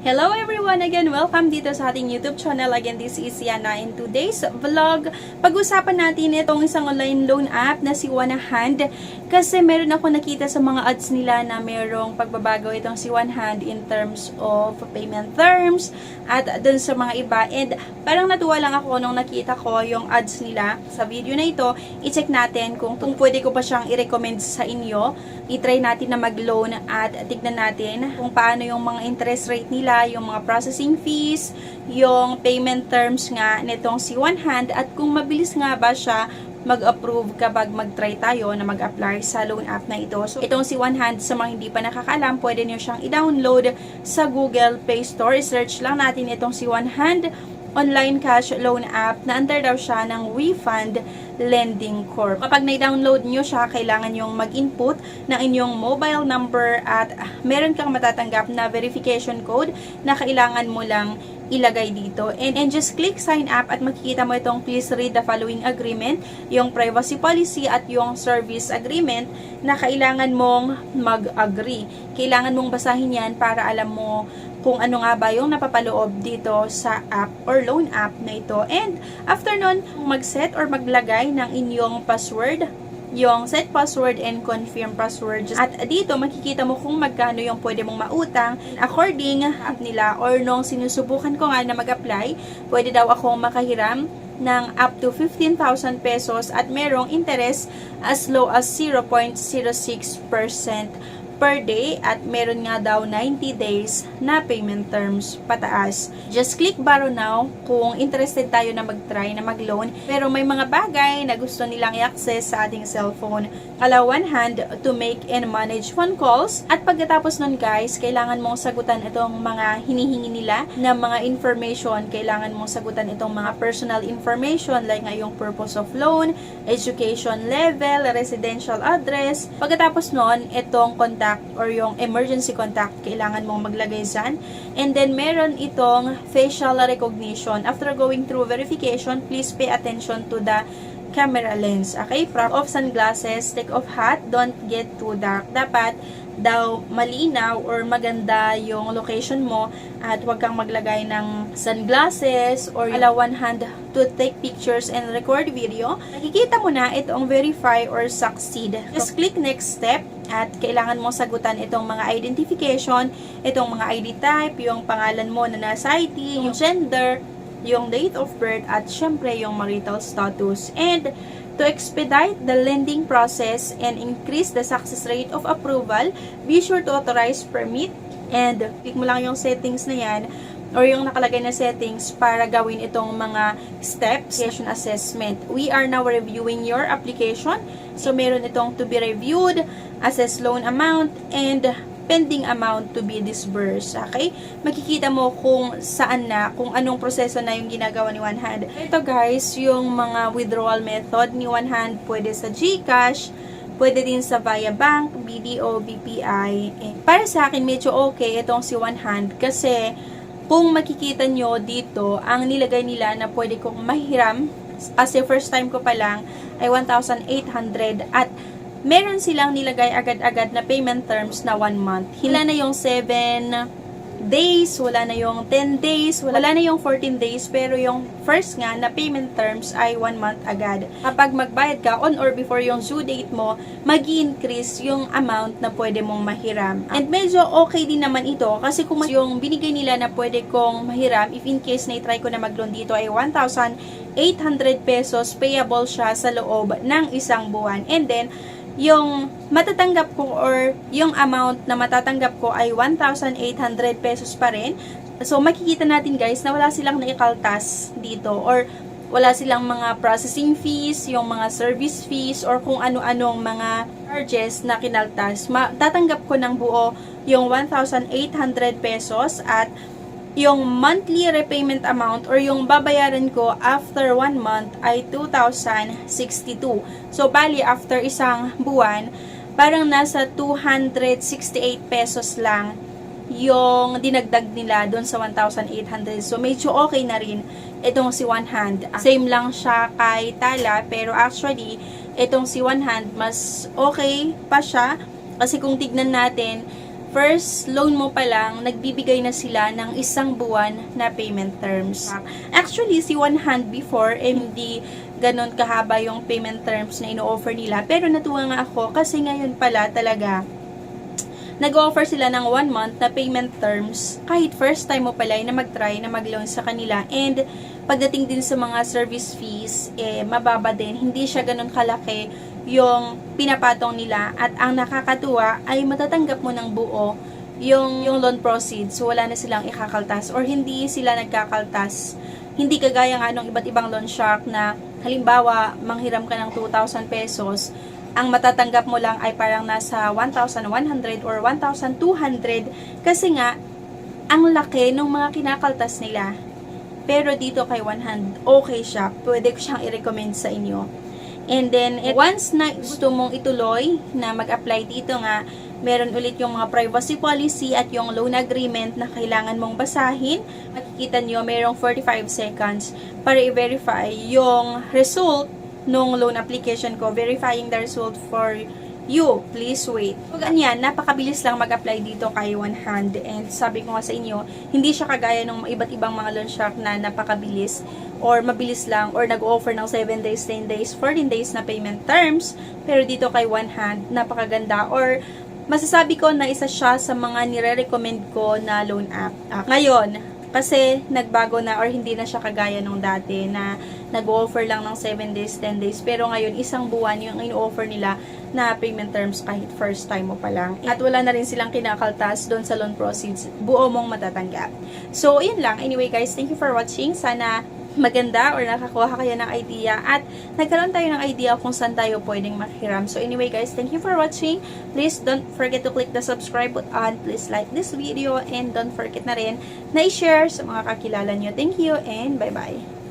Hello everyone again! Welcome dito sa ating YouTube channel. Again, this is Yana. In today's vlog, pag-usapan natin itong isang online loan app na si One Hand. Kasi meron ako nakita sa mga ads nila na merong pagbabago itong si One Hand in terms of payment terms at dun sa mga iba. And parang natuwa lang ako nung nakita ko yung ads nila sa video na ito. I-check natin kung pwede ko pa siyang i-recommend sa inyo. I-try natin na mag-loan at tignan natin kung paano yung mga interest rate nila, yung mga processing fees, yung payment terms nga nitong si One Hand, at kung mabilis nga ba siya mag-approve kapag mag-try tayo na mag-apply sa loan app na ito. So, itong si One Hand, sa mga hindi pa nakakaalam, pwede niyo siyang i-download sa Google Play Store. I-search lang natin itong si One Hand online cash loan app na under daw siya ng WeFund Lending Corp. Kapag na-download nyo siya, kailangan yung mag-input ng inyong mobile number at meron kang matatanggap na verification code na kailangan mo lang ilagay dito. And just click sign up at makikita mo itong please read the following agreement, yung privacy policy at yung service agreement na kailangan mong mag-agree. Kailangan mong basahin yan para alam mo kung ano nga ba yung napapaloob dito sa app or loan app na ito. And after nun, mag-set or maglagay ng inyong password, yung set password and confirm password. At dito, makikita mo kung magkano yung pwede mong mautang. According app nila or nung sinusubukan ko nga na mag-apply, pwede daw akong makahiram ng up to 15,000 pesos at merong interest as low as 0.06% per day at meron nga daw 90 days na payment terms pataas. Just click borrow now kung interested tayo na mag-try na mag-loan pero may mga bagay na gusto nilang i-access sa ating cellphone. Allow One Hand to make and manage phone calls at pagkatapos nun guys, kailangan mong sagutan itong mga hinihingi nila na mga information. Kailangan mong sagutan itong mga personal information like nga yung purpose of loan, education level, residential address. Pagkatapos nun, itong contact or yung emergency contact, kailangan mong maglagay dyan. And then, meron itong facial recognition. After going through verification, please pay attention to the camera lens. Okay? Prop off sunglasses, take off hat, don't get too dark. Dapat daw malinaw or maganda yung location mo at huwag kang maglagay ng sunglasses or allow One Hand to take pictures and record video. Nakikita mo na itong verify or succeed. Just click next step at kailangan mo sagutan itong mga identification, itong mga ID type, yung pangalan mo na nasa ID, yung gender, yung date of birth, at syempre yung marital status. And to expedite the lending process and increase the success rate of approval, be sure to authorize permit and click mo lang yung settings na yan or yung nakalagay na settings para gawin itong mga steps. Application assessment. We are now reviewing your application. So, meron itong to be reviewed, assess loan amount, and pending amount to be disbursed. Okay? Makikita mo kung saan na, kung anong proseso na yung ginagawa ni One Hand. Ito guys, yung mga withdrawal method ni One Hand, pwede sa GCash, pwede din sa via bank, BDO, BPI. Para sa akin, medyo okay itong si One Hand kasi kung makikita nyo dito, ang nilagay nila na pwede kong mahiram, kasi first time ko pa lang, ay 1,800 at meron silang nilagay agad-agad na payment terms na 1 month. Wala na yung 7 days, wala na yung 10 days, wala na yung 14 days, pero yung first nga na payment terms ay 1 month agad. Kapag magbayad ka on or before yung due date mo, mag-increase yung amount na pwede mong mahiram. And medyo okay din naman ito kasi kung yung binigay nila na pwede kong mahiram, if in case na i-try ko na mag-loan dito ay 1,800 pesos, payable siya sa loob ng isang buwan. And then, yung matatanggap ko or yung amount na matatanggap ko ay 1,800 pesos pa rin. So, makikita natin guys na wala silang naikaltas dito or wala silang mga processing fees, yung mga service fees, or kung ano-anong mga charges na kinaltas. Matatanggap ko ng buo yung 1,800 pesos at yung monthly repayment amount or yung babayaran ko after 1 month ay 2,062. So, bali, after isang buwan, parang nasa 268 pesos lang yung dinagdag nila doon sa 1,800. So, medyo okay na rin itong si One Hand. Same lang siya kay Tala, pero actually, itong si One Hand, mas okay pa siya. Kasi kung tignan natin, first loan mo pa lang, nagbibigay na sila ng 1 buwan na payment terms. Actually, si One Hand before, hindi ganun kahaba yung payment terms na ino-offer nila. Pero natuwa nga ako kasi ngayon pala talaga, nag-offer sila ng 1 month na payment terms kahit first time mo pala na mag-try na mag-loan sa kanila. And pagdating din sa mga service fees, mababa din. Hindi siya ganun kalaki yung pinapatong nila, at ang nakakatuwa ay matatanggap mo ng buo yung loan proceeds. So, wala na silang ikakaltas or hindi sila nagkakaltas. Hindi kagaya nga nung iba't ibang loan shark na halimbawa, manghiram ka ng 2,000 pesos, ang matatanggap mo lang ay parang nasa 1,100 or 1,200 kasi nga, ang laki ng mga kinakaltas nila. Pero dito kay One Hand, okay siya. Pwede ko siyang i-recommend sa inyo. And then, once na gusto mong ituloy na mag-apply dito nga, meron ulit yung mga privacy policy at yung loan agreement na kailangan mong basahin. Makikita nyo, merong 45 seconds para i-verify yung result nung loan application ko. Verifying the result for you. Please wait. So, ganyan, napakabilis lang mag-apply dito kay One Hand. And sabi ko nga sa inyo, hindi siya kagaya ng iba't ibang mga loan shark na napakabilis or mabilis lang or nag-offer ng 7 days, 10 days, 14 days na payment terms. Pero dito kay One Hand, napakaganda or masasabi ko na isa siya sa mga nire-recommend ko na loan app. Ngayon, kasi nagbago na or hindi na siya kagaya nung dati na nag-offer lang ng 7 days, 10 days. Pero ngayon, 1 buwan yung in-offer nila na payment terms kahit first time mo pa lang. At wala na rin silang kinakaltas doon sa loan proceeds. Buo mong matatanggap. So, yun lang. Anyway guys, thank you for watching. Sana maganda or nakakuha kayo ng idea at nagkaroon tayo ng idea kung saan tayo pwedeng makihiram. So anyway guys, thank you for watching. Please don't forget to click the subscribe button. Please like this video and don't forget na rin na i-share sa mga kakilala nyo. Thank you and bye-bye.